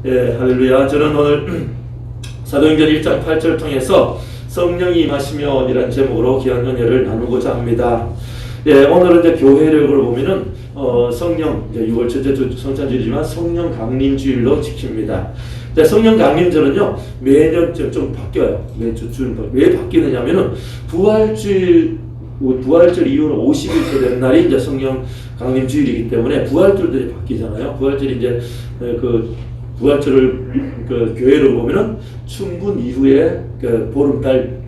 예, 할렐루야. 저는 오늘 사도행전 1장 8절 통해서 성령이 임하시며 이란 제목으로 귀한 은혜를 나누고자 합니다. 예, 오늘은 이제 교회력을 보면은 성령 이제 6월 첫째 주 성찬주일이지만 성령 강림주일로 지킵니다. 자, 성령 강림절은요 매년 좀 바뀌어요. 매주 주는 왜 바뀌느냐면은 부활절 이후로 50일째 되는 날이 이제 성령 강림주일이기 때문에 부활절들이 바뀌잖아요. 부활절이 이제 부활절을 교회로 보면은 충분 이후에 보름달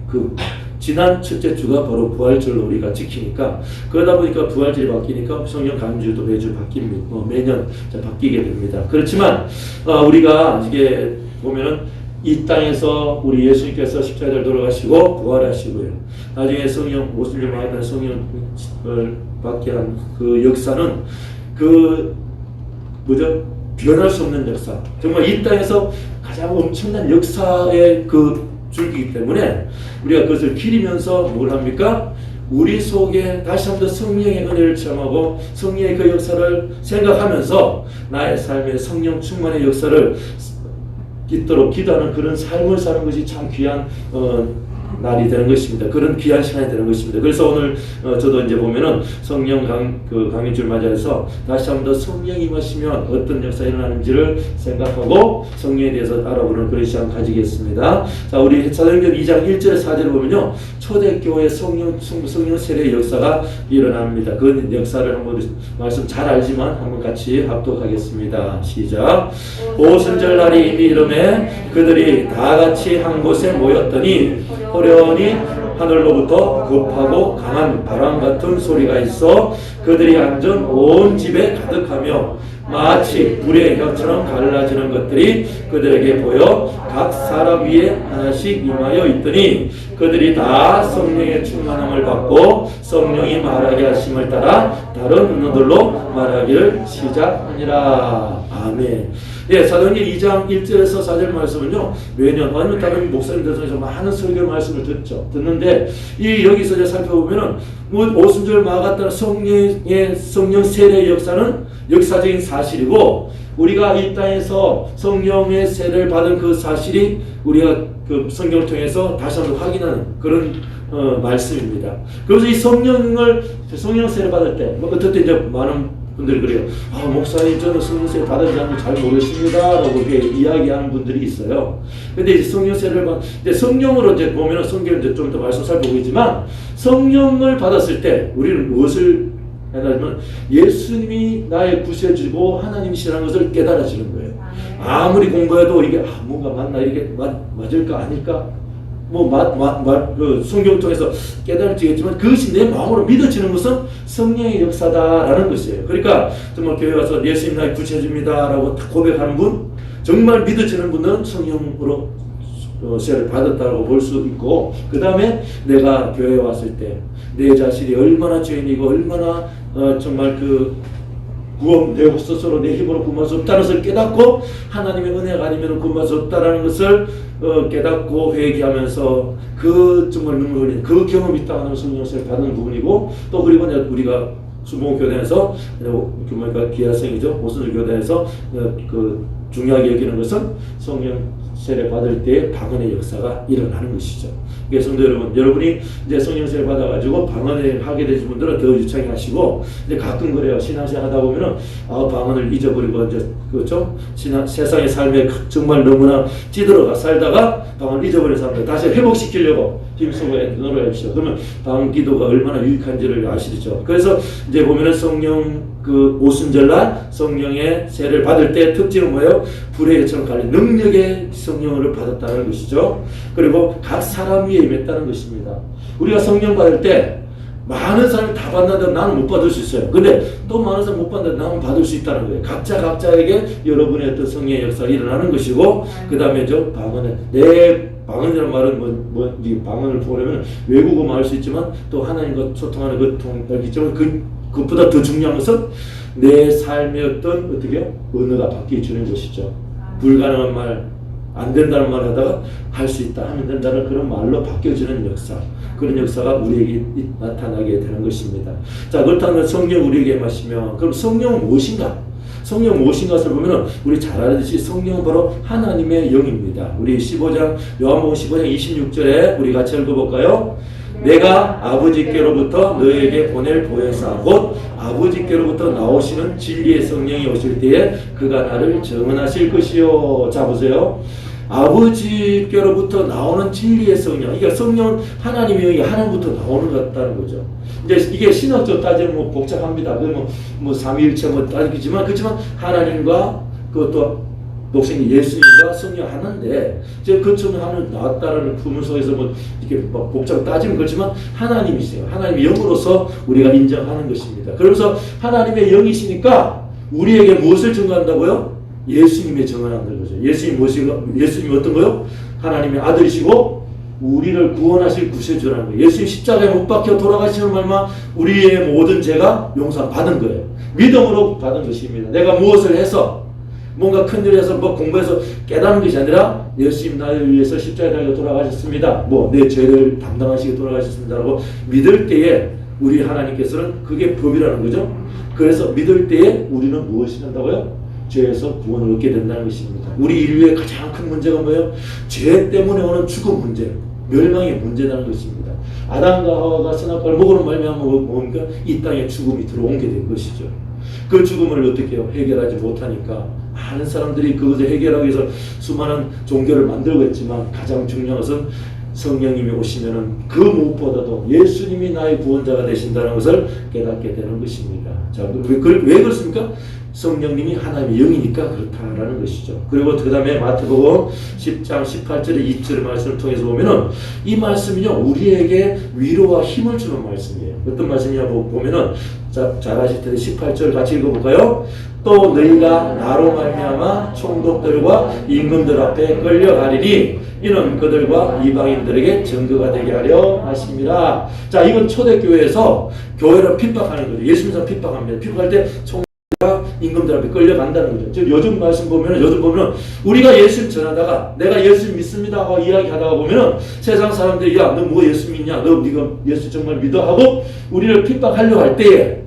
지난 첫째 주가 바로 부활절로 우리가 지키니까 그러다 보니까 부활절이 바뀌니까 성령 강림주일도 매주 바뀝니다. 매년 바뀌게 됩니다. 그렇지만 우리가 이게 보면은 이 땅에서 우리 예수님께서 십자가를 돌아가시고 부활하시고요. 나중에 성령 50년 만에 성령을 받게 한 그 역사는 변할 수 없는 역사. 정말 이 땅에서 가장 엄청난 역사의 줄기이기 때문에 우리가 그것을 기리면서 뭘 합니까? 우리 속에 다시 한번 성령의 은혜를 체험하고 성령의 그 역사를 생각하면서 나의 삶에 성령 충만의 역사를 있도록 기도하는 그런 삶을 사는 것이 참 귀한 날이 되는 것입니다. 그런 귀한 시간이 되는 것입니다. 그래서 오늘 저도 이제 보면은 성령 강림주를 맞이해서 다시 한번 더 성령이 임하시면 어떤 역사가 일어나는지를 생각하고 성령에 대해서 알아보는 그런 시간 가지겠습니다. 자, 우리 사도행전 2장 1절에 4절을 보면요 초대교회 성령 세례의 역사가 일어납니다. 그 역사를 한번 말씀 잘 알지만 한번 같이 합독하겠습니다. 시작. 오순절 날이 이미 이름에 그들이 다 같이 한 곳에 모였더니 호련히 하늘로부터 급하고 강한 바람 같은 소리가 있어 그들이 앉은 온 집에 가득하며 마치 불의 혀처럼 갈라지는 것들이 그들에게 보여 각 사람 위에 하나씩 임하여 있더니 그들이 다 성령의 충만함을 받고 성령이 말하게 하심을 따라 다른 언어들로 말하기를 시작하니라. 아멘. 예, 사도행전 2장 1절에서 4절 말씀은요 매년 아니면 다른 목사님들 중에서 많은 설교 말씀을 듣는데 여기서 이제 살펴보면은 오순절 마가다라 성령 세례의 역사는 역사적인 사실이고 우리가 이 땅에서 성령의 세례를 받은 그 사실이 우리가 그 성경을 통해서 다시 한번 확인하는 그런 말씀입니다. 그래서 이 성령 세례 받을 때 어떨 때 이제 많은 분들이 그래요. 목사님 저는 성령세례 받은 사람을 잘 모르겠습니다 라고 이렇게 이야기하는 분들이 있어요. 근데 이제 성령세례를 성령으로 이제 보면은 성경을 이제 좀 더 말씀 살펴보겠지만 성령을 받았을 때 우리는 무엇을 하냐면 예수님이 나의 구세주고 하나님이시라는 것을 깨달아지는 거예요. 아무리 공부해도 이게 뭔가 맞나 이게 맞을까 아닐까 성경을 통해서 깨달아지겠지만 그것이 내 마음으로 믿어지는 것은 성령의 역사다라는 것이에요. 그러니까 정말 교회 와서 예수님 나의 구세주입니다라고 고백하는 분, 정말 믿어지는 분은 성령으로 세례를 받았다고 볼 수 있고, 그 다음에 내가 교회에 왔을 때 내 자신이 얼마나 죄인이고 얼마나 정말 내 스스로 내 힘으로 구원할 수 없다는 것을 깨닫고 하나님의 은혜가 아니면 구원할 수 없다는 것을 깨닫고 회개하면서 정말 눈물 흘리는 그 경험이 있다는 성령세를 받는 부분이고, 또 그리고 우리가 수봉교단에서 기하성이죠. 오순절 교단에서 중요하게 여기는 것은 성령 세례 받을 때 방언의 역사가 일어나는 것이죠. 그래서 성도 여러분이 이제 성령 세례 받아가지고 방언을 하게 되신 분들은 더 유창히 하시고, 이제 가끔 그래요. 신앙생활 하다 보면은 방언을 잊어버리고 이제 그렇죠. 세상의 삶에 정말 너무나 찌들어가 살다가 방언을 잊어버린 사람들 다시 회복시키려고 힘쓰고 노력하십시오. 그러면 방언 기도가 얼마나 유익한지를 아시죠. 그래서 이제 보면은 성령 오순절날 성령의 세례를 받을 때 특징은 뭐예요? 불의 혀처럼 갈린 능력의 성령을 받았다는 것이죠. 그리고 각 사람 위에 임했다는 것입니다. 우리가 성령 받을 때 많은 사람이 다 받는데 나는 못 받을 수 있어요. 근데 또 많은 사람이 못 받는데 나는 받을 수 있다는 거예요. 각자에게 여러분의 어떤 성령의 역사가 일어나는 것이고, 그 다음에 방언이라는 말은 방언을 보려면 외국어 말할 수 있지만 또 하나님과 소통하는 그 통역이 있지만 그것보다 더 중요한 것은 내 삶의 어떤 언어가 바뀌어주는 것이죠. 불가능한 말, 안 된다는 말 하다가 할 수 있다 하면 된다는 그런 말로 바뀌어지는 역사, 그런 역사가 우리에게 나타나게 되는 것입니다. 자, 그렇다면 성령 우리에게 마시면 그럼 성령은 무엇인가? 성령 무엇인 것을 보면은 우리 잘 알듯이 성령은 바로 하나님의 영입니다. 우리 15장 요한복음 15장 26절에 우리 같이 읽어볼까요? 내가 아버지께로부터 너에게 보낼 보혜사 곧 아버지께로부터 나오시는 진리의 성령이 오실 때에 그가 나를 증언하실 것이요. 자 보세요. 아버지께로부터 나오는 진리의 성령. 그러니까 성령은 하나님의 영이 하나님부터 나오는 것 같다는 거죠. 이제 이게 신학적 따지면 뭐 복잡합니다. 뭐 삼위일체 뭐 따지지만 그렇지만 하나님과 그것도 목사님 예수님과 성령 하나인데 이제 그처럼 하늘 나왔다라는 부분 속에서 뭐 이렇게 막 복잡 따지면 그렇지만 하나님이세요. 하나님의 영으로서 우리가 인정하는 것입니다. 그러면서 하나님의 영이시니까 우리에게 무엇을 증거한다고요? 예수님의 증언한다는 거죠. 예수님이 어떤 거요? 하나님의 아들이시고 우리를 구원하실 구세주라는 거예요. 예수님 십자가에 못 박혀 돌아가시는 말만 우리의 모든 죄가 용서받은 거예요. 믿음으로 받은 것입니다. 내가 무엇을 해서 뭔가 큰일을 해서 뭐 공부해서 깨닫는 것이 아니라 예수님 나를 위해서 십자가에 달려 돌아가셨습니다. 뭐 내 죄를 담당하시게 돌아가셨습니다라고 믿을 때에 우리 하나님께서는 그게 법이라는 거죠. 그래서 믿을 때에 우리는 무엇이 된다고요? 죄에서 구원을 얻게 된다는 것입니다. 우리 인류의 가장 큰 문제가 뭐예요? 죄 때문에 오는 죽음 문제, 멸망의 문제라는 것입니다. 아담과 하와가 선악과를 먹으로 말미암아 뭡니까? 이 땅에 죽음이 들어온 게 된 것이죠. 그 죽음을 어떻게 해요? 해결하지 못하니까 많은 사람들이 그것을 해결하기 위해서 수많은 종교를 만들고 있지만 가장 중요한 것은 성령님이 오시면은 그 무엇보다도 예수님이 나의 구원자가 되신다는 것을 깨닫게 되는 것입니다. 자, 왜 그렇습니까? 성령님이 하나님의 영이니까 그렇다라는 것이죠. 그리고 그 다음에 마태복음 10장 18절의 2절 말씀을 통해서 보면은 이 말씀은요 우리에게 위로와 힘을 주는 말씀이에요. 어떤 말씀이냐 보면은 잘 아실 텐데 18절 같이 읽어볼까요? 또 너희가 나로 말미암아 총독들과 임금들 앞에 끌려가리니 이는 그들과 이방인들에게 증거가 되게 하려 하심이라. 자, 이건 초대교회에서 교회를 핍박하는 거죠. 예수님을 핍박합니다. 핍박할 때 임금들 앞에 끌려간다는 거죠. 즉 요즘 말씀 보면은 우리가 예수님 전하다가 내가 예수 믿습니다 하고 이야기하다가 보면은 세상 사람들이 야 너 뭐 예수 믿냐? 네가 예수 정말 믿어? 하고 우리를 핍박하려고 할 때에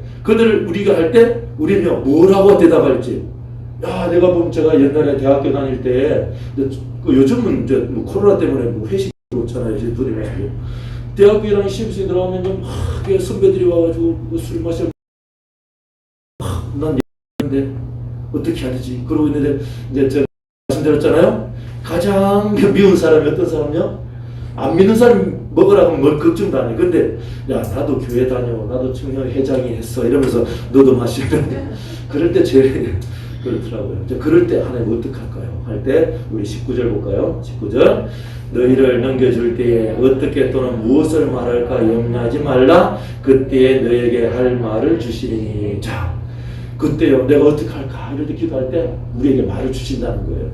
우리가 할 때 우리는 뭐라고 대답할지. 야 내가 보면 제가 옛날에 대학교 다닐 때 요즘은 이제 뭐 코로나 때문에 뭐 회식이 없잖아요. 이제 분이 마시고 대학교 1학년 시험생이 들어가면 좀 선배들이 와가지고 술 마셔. 난 근데 어떻게 해야 되지? 그러고 있는데 이제 제가 말씀드렸잖아요. 가장 미운 사람이 어떤 사람이요? 안 믿는 사람 먹으라고 하면 뭘 걱정도 안 해. 근데 야 나도 교회 다녀, 나도 청년 회장이 했어 이러면서 너도 마시면 그럴 때 제일 그렇더라고요. 이제 그럴 때 하나님 어떡할까요? 할 때 우리 19절 볼까요? 19절 너희를 넘겨줄 때에 어떻게 또는 무엇을 말할까 염려하지 말라. 그때에 너에게 할 말을 주시리니. 자 그때요 내가 어떻게 할까 이럴 때 기도할 때 우리에게 말을 주신다는 거예요.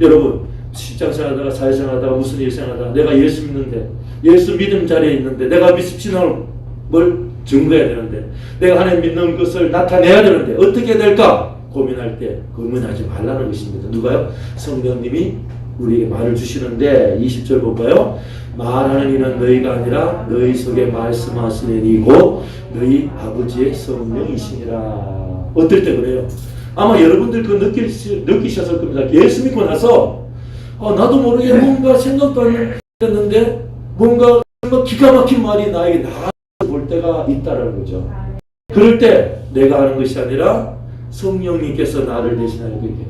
여러분 직장생활하다가 사회생활하다가 무슨 일 생활하다가 내가 예수 믿는데 예수 믿음 자리에 있는데 내가 신앙을 뭘 증거해야 되는데 내가 하나님 믿는 것을 나타내야 되는데 어떻게 될까 고민할 때 고민하지 말라는 것입니다. 누가요? 성령님이 우리에게 말을 주시는데 20절 볼까요? 말하는 이는 너희가 아니라 너희 속에 말씀하시는 이고 너희 아버지의 성령이시니라. 어떨 때 그래요? 아마 여러분들 그 느끼셨을 겁니다. 예수 믿고 나서 나도 모르게 뭔가 생각도 안 했는데 뭔가 기가 막힌 말이 나에게 나가서 볼 때가 있다는 거죠. 그럴 때 내가 하는 것이 아니라 성령님께서 나를 대신하여 그에게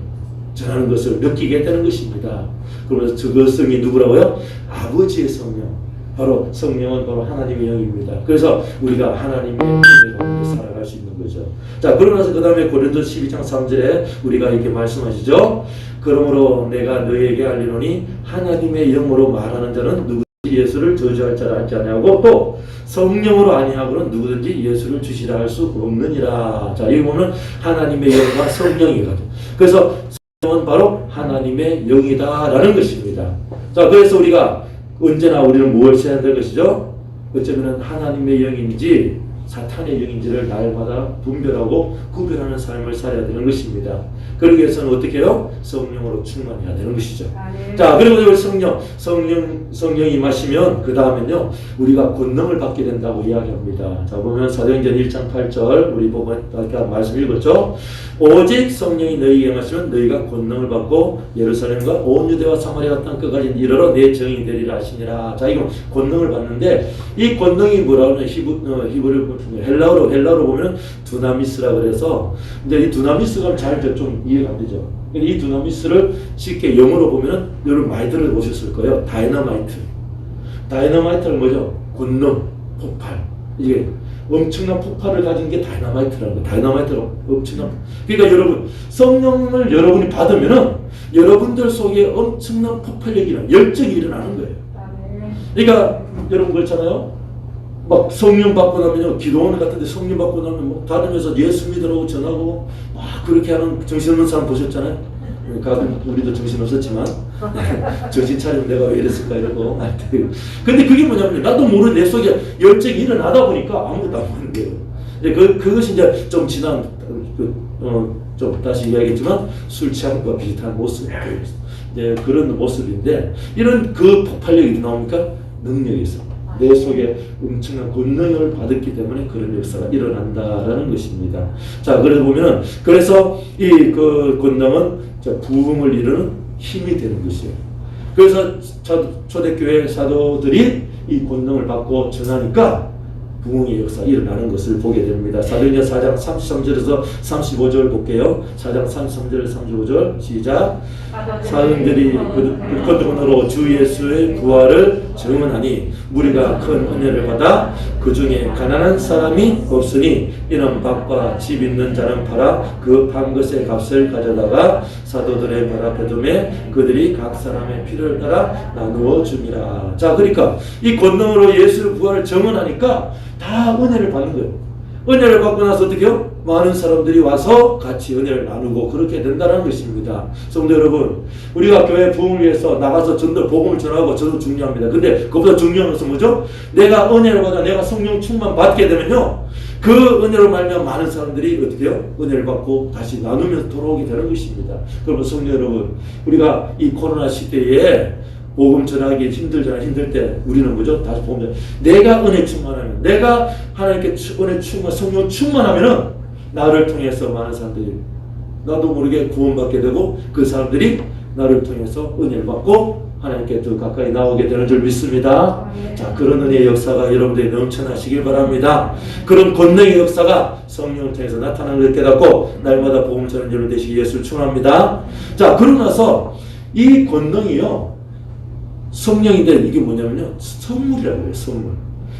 전하는 것을 느끼게 되는 것입니다. 그러면서 그 성이 누구라고요? 아버지의 성령. 바로 성령은 바로 하나님의 영입니다. 그래서 우리가 하나님의 은혜 가운데 살아갈 수 있는 거죠. 자, 그러고 나서 그 다음에 고린도서 12장 3절에 우리가 이렇게 말씀하시죠. 그러므로 내가 너희에게 알리노니 하나님의 영으로 말하는 자는 누구든지 예수를 저주할 자라 하지 아니하고 또 성령으로 아니하고는 누구든지 예수를 주시라 할 수 없느니라. 자, 여기 보면 하나님의 영과 성령이거든. 그래서 성령은 바로 하나님의 영이다라는 것입니다. 자, 그래서 우리가 언제나 우리는 무엇을 해야 될 것이죠? 어쩌면 하나님의 영인지 사탄의 영인지를 날마다 분별하고 구별하는 삶을 살아야 되는 것입니다. 그러기 위해서는 어떻게 해요? 성령으로 충만해야 되는 것이죠. 네. 자, 그리고 우리 성령이 임하시면 그 다음엔요 우리가 권능을 받게 된다고 이야기합니다. 자, 보면 사도행전 1장 8절 우리 보고 아까 말씀 읽었죠. 오직 성령이 너희에게 임하시면 너희가 권능을 받고 예루살렘과 온 유대와 사마리아 땅 끝까지 이르러 내 증인이 되리라 하시니라. 자, 이거 권능을 받는데 이 권능이 뭐라고 하면 헬라어로 보면 두나미스라 그래서 이제 이 두나미스가 잘 좀 이해가 안 되죠. 이 두나미스를 쉽게 영어로 보면 여러분 많이 들어보셨을 거예요. 다이너마이트는 뭐죠? 권능, 폭발. 이게 엄청난 폭발을 가진 게 다이너마이트라는 거예요. 다이너마이트가 엄청난. 그러니까 여러분 성령을 여러분이 받으면은 여러분들 속에 엄청난 폭발력이 열정이 일어나는 거예요. 그러니까 여러분 그렇잖아요. 막 성령 받고 나면요 기도원 같은데 성령 받고 나면 뭐 다니면서 예수 믿으라고 전하고 막 그렇게 하는 정신없는 사람 보셨잖아요. 가끔 우리도 정신없었지만 정신 차리면 내가 왜 이랬을까 이러고 근데 그게 뭐냐면 나도 모르는 내 속에 열정이 일어나다 보니까 아무것도 안 하는 거예요. 이제 그것이 이제 좀 지난 좀 다시 이야기했지만 술 취한 것과 비슷한 모습 이제 그런 모습인데 이런 그 폭발력이 나오니까 능력이 있어. 내 속에 엄청난 권능을 받았기 때문에 그런 역사가 일어난다라는 것입니다. 자, 그래서 보면은 그래서 이 그 권능은 부흥을 이루는 힘이 되는 것이에요. 그래서 초대교회 사도들이 이 권능을 받고 전하니까 부흥의 역사가 일어나는 것을 보게 됩니다. 사도행전 4장 33절에서 35절 볼게요. 4장 33절에서 35절 시작. 사도들이 그 권능으로 주 예수의 부활을 증언하니 무리가 큰 은혜를 받아 그 중에 가난한 사람이 없으니 이는 밭과 집 있는 자는 팔아 그 판 것의 값을 가져다가 사도들의 발 앞에 두매 그들이 각 사람의 필요를 따라 나누어 줍니다. 자, 그러니까 이 권능으로 예수의 부활을 증언하니까 다 은혜를 받는 거예요. 은혜를 받고 나서 어떻게 해요? 많은 사람들이 와서 같이 은혜를 나누고 그렇게 된다는 것입니다. 성도 여러분, 우리가 교회 부흥을 위해서 나가서 전도 복음을 전하고 저도 중요합니다. 근데 그보다 중요한 것은 뭐죠? 내가 은혜를 받아 내가 성령 충만 받게 되면요 그 은혜로 말미암아 많은 사람들이 어떻게 해요? 은혜를 받고 다시 나누면서 돌아오게 되는 것입니다. 그러면 성도 여러분, 우리가 이 코로나 시대에 복음 전하기 힘들잖아. 힘들 때 우리는 뭐죠? 다시 보면 내가 은혜 충만하면 내가 하나님께 은혜 충만 성령 충만하면은 나를 통해서 많은 사람들이 나도 모르게 구원받게 되고 그 사람들이 나를 통해서 은혜를 받고 하나님께 더 가까이 나오게 되는 줄 믿습니다. 자, 그런 은혜의 역사가 여러분들이 넘쳐나시길 바랍니다. 그런 권능의 역사가 성령을 통해서 나타나는 걸 깨닫고 날마다 복음 전하는 여러분 되시기 예수를 축원합니다. 자, 그러고 나서 이 권능이요 성령인데 이게 뭐냐면요 선물이라고 해요. 선물.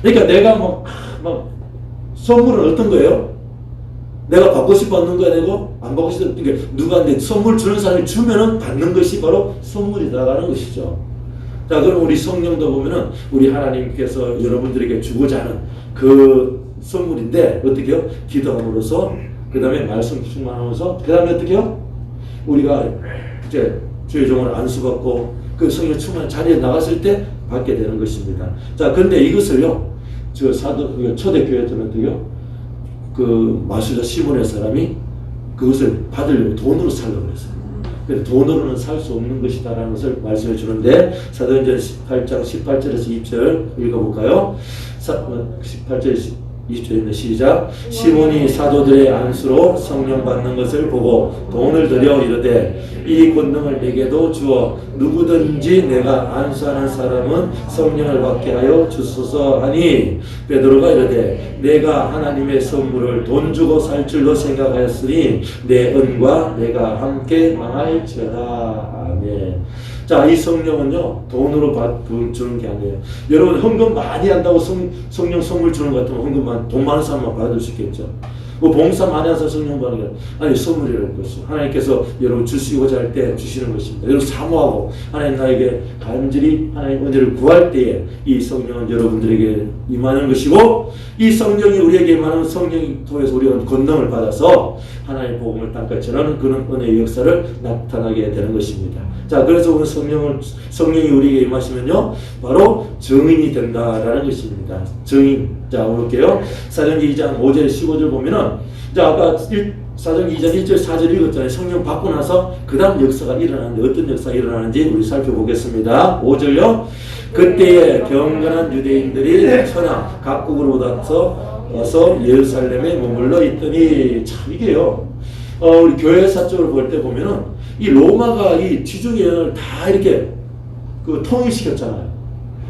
그러니까 내가 막 선물은 어떤 거예요? 내가 받고 싶어 받는 거야 되고 안 받고 싶어 그러니까 누가 내 선물 주는 사람이 주면은 받는 것이 바로 선물이다라는 것이죠. 자, 그럼 우리 성령도 보면은 우리 하나님께서 여러분들에게 주고자 하는 그 선물인데 어떻게 해요? 기도함으로써 그 다음에 말씀 충만하면서 그 다음에 어떻게 해요? 우리가 이제 주의 종을 안수받고 그 성령 충만한 자리에 나갔을 때 받게 되는 것입니다. 자, 근데 이것을요 저 초대교회들은 어떻게요? 그 마술자 시몬의 사람이 그것을 받으려고 돈으로 살려고 했어요. 그래서 돈으로는 살 수 없는 것이다라는 것을 말씀해 주는데 사도행전 18장 18절에서 20절 읽어볼까요? 18절 20절입니다. 시작. 시몬이 사도들의 안수로 성령 받는 것을 보고 돈을 들여 이르되 이 권능을 내게도 주어 누구든지 내가 안수하는 사람은 성령을 받게 하여 주소서 하니 베드로가 이르되 내가 하나님의 선물을 돈 주고 살 줄로 생각하였으니 내 은과 내가 함께 망할지어다. 아멘. 자, 이 성령은요 돈으로 주는 게 아니에요. 여러분 헌금 많이 한다고 성령 선물 주는 것 같으면 헌금만 돈 많은 사람만 받을 수 있겠죠. 뭐 봉사 많이 해서 성령 받는 게 아니 선물이라는 것이 하나님께서 여러분 주시고자 할 때 주시는 것입니다. 여러분 사모하고 하나님 나에게 간절히 하나님 은혜를 구할 때에 이 성령은 여러분들에게 임하는 것이고 이 성령이 우리에게 임하는 성령이 통해서 우리가 권능을 받아서 하나님의 복음을 땅까지 전하는 그런 은혜의 역사를 나타나게 되는 것입니다. 자, 그래서 오늘 성령이 우리에게 임하시면요 바로 증인이 된다라는 것입니다. 증인. 자, 볼게요. 사도행전 2장 5절 15절 보면은, 자, 아까 사도행전 2장 1절 4절 읽었잖아요. 성령 받고 나서 그 다음 역사가 일어나는데 어떤 역사가 일어나는지 우리 살펴보겠습니다. 5절요. 그때에 경건한 유대인들이 천하 각국으로부터 와서 예루살렘에 머물러 있더니, 참 이게요. 우리 교회사 쪽으로 볼 때 보면은 이 로마가 이 지중해를 다 이렇게 그 통일시켰잖아요.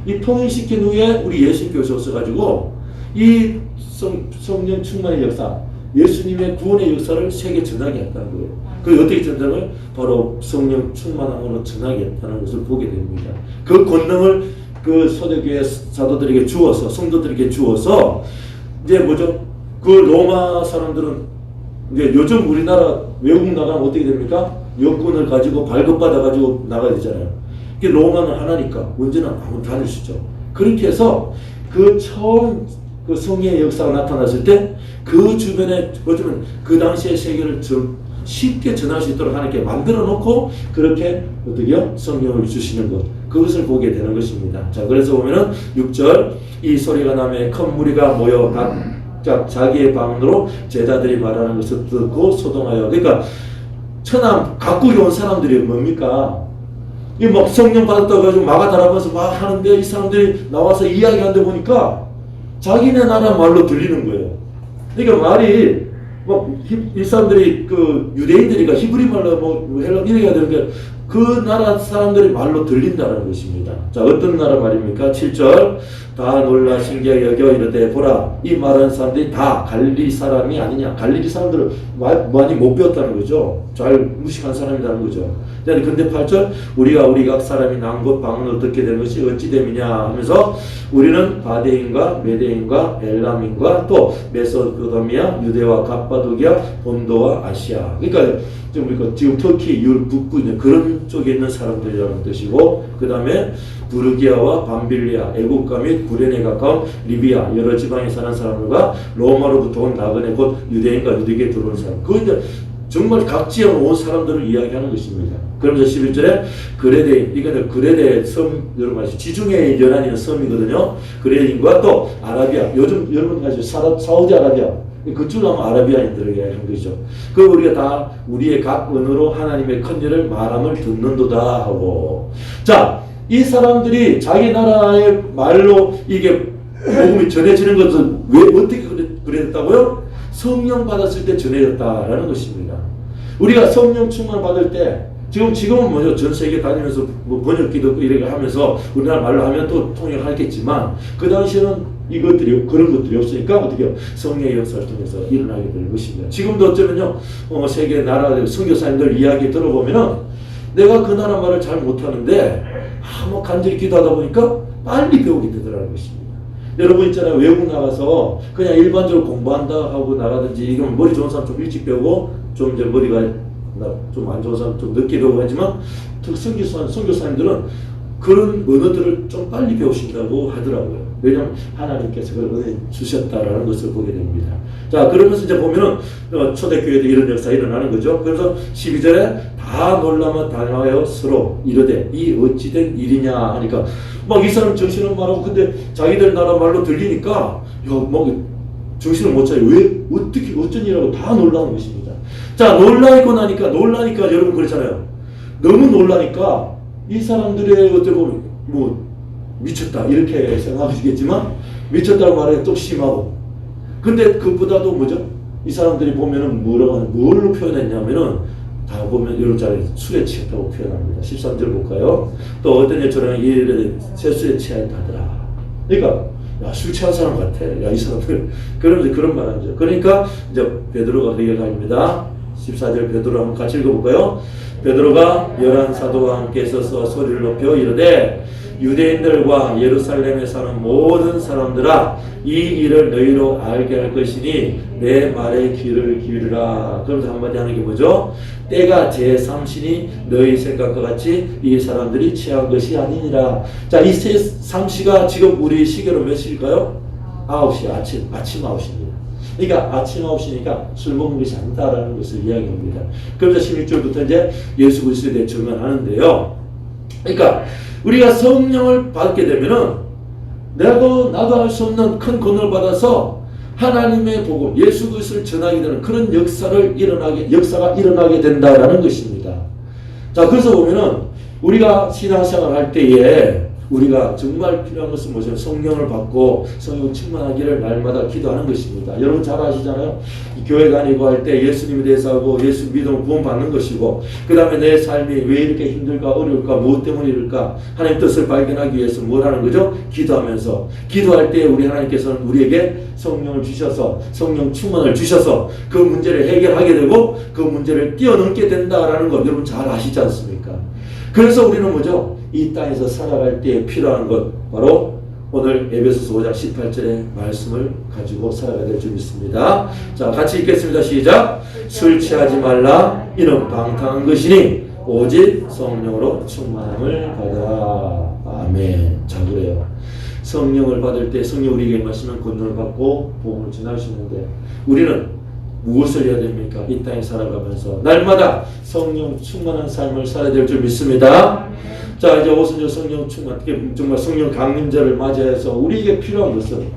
이 통일시킨 후에 우리 예수님께서 오셔가지고 이 성령 충만의 역사, 예수님의 구원의 역사를 세계 전하게 했다는 거예요. 그 어떻게 전하는? 바로 성령 충만함으로 전하게 했다는 것을 보게 됩니다. 그 권능을 그 초대교회 사도들에게 주어서, 성도들에게 주어서 이제 뭐죠? 그 로마 사람들은 이제 요즘 우리나라 외국 나가면 어떻게 됩니까? 여권을 가지고 발급받아 가지고 나가야 되잖아요. 로마는 하나니까 언제나 아무 다닐 수 있죠. 그렇게 해서 그 처음 그 성령의 역사가 나타났을 때 그 주변에 어쩌면 그 당시의 세계를 쉽게 전할 수 있도록 하나님께 만들어 놓고 그렇게 어떻게요? 성령을 주시는 것, 그것을 보게 되는 것입니다. 자, 그래서 보면은 6절 이 소리가 나매 큰 무리가 모여 각각 자기의 방언으로 제자들이 말하는 것을 듣고 소동하여, 그러니까 천하 각국에 온 사람들이 뭡니까? 이 막 성령 받았다고 해가지고 마가 달아면서 막 하는데 이 사람들이 나와서 이야기하는데 보니까 자기네 나라 말로 들리는 거예요. 그러니까 말이 이 사람들이 그 유대인들이니까 히브리 말로 뭐 헬라 이렇게 해야 되는데 그 나라 사람들이 말로 들린다는 것입니다. 자, 어떤 나라 말입니까? 7절 다 놀라 신기하게 여겨 이르되 보라 이 말하는 사람들이 다 갈릴리 사람이 아니냐. 갈릴리 사람들은 많이 못 배웠다는 거죠. 잘 무식한 사람이라는 거죠. 근데 8절 우리가 우리 각 사람이 난 곳 방언을 듣게 된 것이 어찌 됨이냐 하면서 우리는 바데인과 메데인과 엘람인과 또 메소포타미아 유대와 갑바도기아 본도와 아시아, 그러니까 지금 터키 북부 있는 그런 쪽에 있는 사람들이라는 뜻이고, 그 다음에 부르기아와 밤빌리아, 애국가 및 구레네 가까운 리비아 여러 지방에 사는 사람들과 로마로부터 온 나그네 곧 유대인과 유대교에 들어온 사람, 그 이제 정말 각지에 온 사람들을 이야기하는 것입니다. 그러면서 11절에 그레데, 이거는 그레데 섬, 여러분 아시죠? 지중해에 연안이 있는 섬이거든요. 그레인과 또 아라비아, 요즘 여러분 아시죠? 사우디아라비아, 그쪽으로 하면 아라비아인들에게 하는 것이죠. 그 우리가 다 우리의 각 언어로 하나님의 큰 일을 말함을 듣는도다 하고, 자, 이 사람들이 자기 나라의 말로 이게 복음이 전해지는 것을 왜 어떻게 그랬다고요? 성령 받았을 때 전해졌다라는 것입니다. 우리가 성령 충만 받을 때 지금은 뭐죠? 전 세계 다니면서 뭐 번역기도 이렇게 하면서 우리나라 말로 하면 또 통역하겠지만 그 당시에는 이것들이 그런 것들이 없으니까 어떻게 성령의 역사를 통해서 일어나게 되는 것입니다. 지금도 어쩌면요 세계 나라 선교사님들 이야기 들어보면은 내가 그 나라 말을 잘 못하는데 뭐 간절히 기도하다 보니까 빨리 배우게 되더라는 것입니다. 여러분 있잖아요, 외국 나가서 그냥 일반적으로 공부한다 하고 나가든지 이건 머리 좋은 사람 좀 일찍 배우고 좀 이제 머리가 좀 안 좋은 사람 좀 늦게 배우고 하지만 선교사님들은 그런 언어들을 좀 빨리 배우신다고 하더라고요. 왜냐하면 하나님께서 그걸 은혜 주셨다라는 것을 보게 됩니다. 자, 그러면서 이제 보면은 초대교회도 이런 역사가 일어나는 거죠. 그래서 12절에 다 놀라며 당하여 서로 이르되 이 어찌된 일이냐 하니까 막 이 사람 정신을 말하고 근데 자기들 나라 말로 들리니까 정신을 못 차려. 왜 어떻게 어쩐 일이라고 다 놀라는 것입니다. 자, 놀라니까 여러분 그렇잖아요. 너무 놀라니까 이 사람들의 어떻게 보면 미쳤다 이렇게 생각하시겠지만 미쳤다고 말하기가 좀 심하고, 근데 그보다도 뭐죠? 이 사람들이 보면은 뭘로 표현했냐면은 다 보면 이런 자리에 술에 취했다고 표현합니다. 13절 볼까요? 또 어떤 애처럼 이래 세수에 취했다더라. 그러니까 술 취한 사람 같아. 이 사람들 그러면서 그런 말 하죠. 그러니까 이제 베드로가 그 얘기를 합니다. 14절 베드로 한번 같이 읽어볼까요? 베드로가 11 사도와 함께 서서 소리를 높여 이르되 유대인들과 예루살렘에 사는 모든 사람들아 이 일을 너희로 알게 할 것이니 내 말에 귀를 기울이라. 그러면서 한마디 하는 게 뭐죠? 때가 제3시니 너희 생각과 같이 이 사람들이 취한 것이 아니니라. 자, 이 제3시가 지금 우리 시계로 몇 시일까요? 9시, 아침 9시입니다. 그러니까 아침 9시니까 술 먹는 것이 아니다라는 것을 이야기합니다. 그러면서 16절부터 이제 예수 그리스도에 대해 증언하는데요. 그러니까 우리가 성령을 받게 되면은 나도 할 수 없는 큰 권을 받아서 하나님의 복음, 예수 그리스도를 전하게 되는 그런 역사가 일어나게 된다라는 것입니다. 자, 그래서 보면은 우리가 신앙생활 할 때에 우리가 정말 필요한 것은 뭐죠? 성령을 받고 성령 충만하기를 날마다 기도하는 것입니다. 여러분 잘 아시잖아요. 교회 다니고 할 때 예수님에 대해서 하고 예수 믿으면 구원 받는 것이고, 그 다음에 내 삶이 왜 이렇게 힘들까 어려울까 무엇 때문에 이럴까 하나님 뜻을 발견하기 위해서 뭘 하는 거죠? 기도하면서. 기도할 때 우리 하나님께서는 우리에게 성령을 주셔서 성령 충만을 주셔서 그 문제를 해결하게 되고 그 문제를 뛰어넘게 된다라는 것 여러분 잘 아시지 않습니까? 그래서 우리는 뭐죠? 이 땅에서 살아갈 때 필요한 것, 바로 오늘 에베소서 5장 18절의 말씀을 가지고 살아가야 될 줄 믿습니다. 자, 같이 읽겠습니다. 시작. 술 취하지 말라. 이는 방탕한 것이니 오직 성령으로 충만함을 받아라. 아멘. 자, 그래요. 성령을 받을 때 성령 우리에게 말씀은 권능을 받고 복음을 전할 수 있는데, 우리는 무엇을 해야 됩니까? 이 땅에 살아가면서 날마다 성령 충만한 삶을 살아야 될 줄 믿습니다. 자, 이제 오순절 성령 충만, 정말 성령 강림절을 맞이해서 우리에게 필요한 것은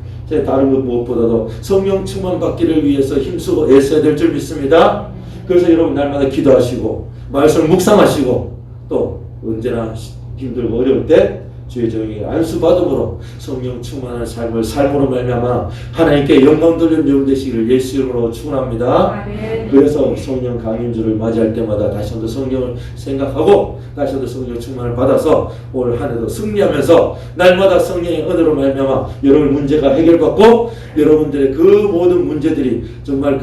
다른 것 무엇보다도 성령 충만 받기를 위해서 힘쓰고 애써야 될 줄 믿습니다. 그래서 여러분 날마다 기도하시고 말씀을 묵상하시고 또 언제나 힘들고 어려울 때 주의 종에게 안수받음으로 성령 충만한 삶으로 말미암아 하나님께 영광 돌리는 여러분 되시기를 예수 이름으로 축원합니다. 그래서 성령 강림주를 맞이할 때마다 다시 한번 성령을 생각하고 다시 한번 성령 충만을 받아서 올 한 해도 승리하면서 날마다 성령의 은혜로 말미암아 여러분 문제가 해결받고 여러분들의 그 모든 문제들이 정말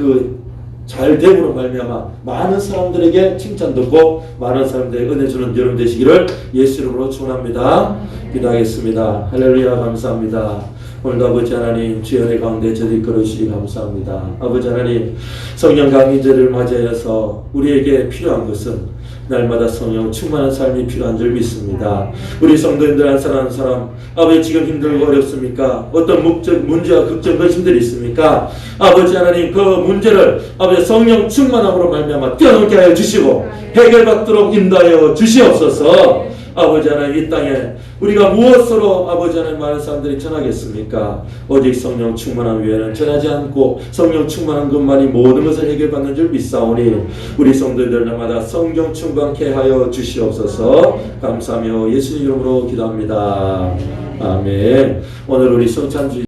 잘 됨으로 말미암아 많은 사람들에게 칭찬 듣고 많은 사람들에게 은혜 주는 여러분 되시기를 예수 이름으로 축원합니다. 기도하겠습니다. 할렐루야. 감사합니다. 오늘도 아버지 하나님 주의 은혜 가운데 저를 이끌어 주시기 감사합니다. 아버지 하나님 성령 강림절을 맞이하여서 우리에게 필요한 것은 날마다 성령 충만한 삶이 필요한 줄 믿습니다. 우리 성도님들 한 사람 한 사람 아버지 지금 힘들고 어렵습니까? 어떤 문제와 걱정 근심들이 있습니까? 아버지 하나님 그 문제를 아버지 성령 충만함으로 말미암아 뛰어넘게 하여 주시고 해결받도록 인도하여 주시옵소서. 아버지 하나님 이 땅에 우리가 무엇으로 아버지 하나님 많은 사람들이 전하겠습니까? 오직 성령 충만함 외에는 전하지 않고 성령 충만한 것만이 모든 것을 해결받는 줄 믿사오니 우리 성도들 날마다 성령 충만케 하여 주시옵소서. 감사하며 예수님 이름으로 기도합니다. 아멘. 오늘 우리 성찬주